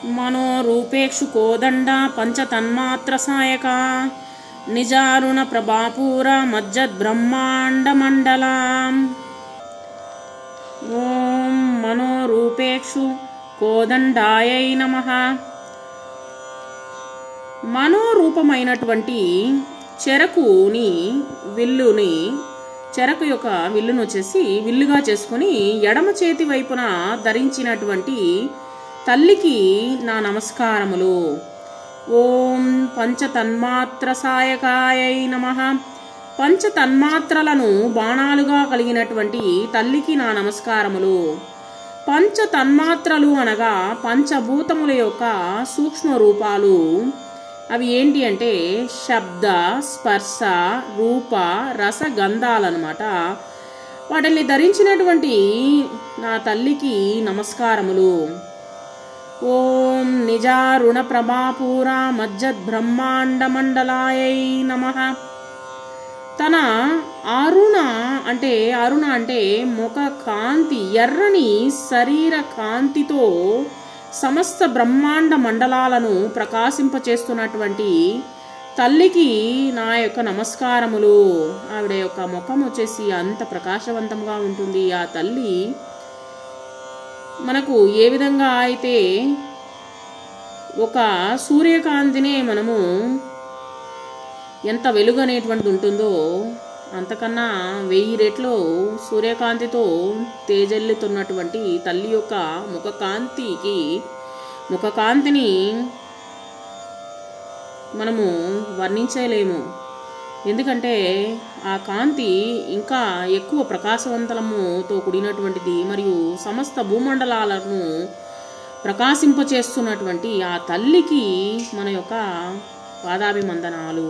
మనోరూపేక్షు కోదండ పంచతన్మాత్ర సాయక నిజారుణ ప్రభాపూర మజ్జద్బ్రహ్మాండ మండలం. ఓం మనోరూపేక్షు కోదండాయై నమః. మనోరూపమైనటువంటి చెరకుని విల్లుని చెరకు యొక్క విల్లును వచ్చేసి విల్లుగా చేసుకుని ఎడమ చేతి వైపున ధరించినటువంటి తల్లికి నా నమస్కారములు. ఓం పంచతన్మాత్ర సాయకాయై నమః. పంచతన్మాత్రలను బాణాలుగా కలిగినటువంటి తల్లికి నా నమస్కారములు. పంచతన్మాత్రలు అనగా పంచభూతముల యొక్క సూక్ష్మ రూపాలు. అవి ఏంటి అంటే శబ్ద, స్పర్శ, రూప, రస, గంధాలన్నమాట. వాటిని ధరించినటువంటి నా తల్లికి నమస్కారములు. ఓం నిజారుణ ప్రభాపూర మజ్జద్బ్రహ్మాండ మండలాయై నమః. తన అరుణ అంటే ముఖ కాంతి ఎర్రని శరీర కాంతితో సమస్త బ్రహ్మాండ మండలాలను ప్రకాశింపచేస్తున్నటువంటి తల్లికి నా యొక్క నమస్కారములు. ఆవిడ యొక్క ముఖం వచ్చేసి అంత ప్రకాశవంతంగా ఉంటుంది. ఆ తల్లి మనకు ఏ విధంగా అయితే ఒక సూర్యకాంతినే మనము ఎంత వెలుగు అనేటువంటిది ఉంటుందో అంతకన్నా 1000 రెట్లు సూర్యకాంతితో తేజల్లుతున్నటువంటి తల్లి యొక్క ముఖకాంతిని మనము వర్ణించలేము. ఎందుకంటే ఆ కాంతి ఇంకా ఎక్కువ ప్రకాశవంతముతో కూడినటువంటిది మరియు సమస్త భూమండలాలను ప్రకాశింపచేస్తున్నటువంటి ఆ తల్లికి మన యొక్క పాదాభివందనాలు.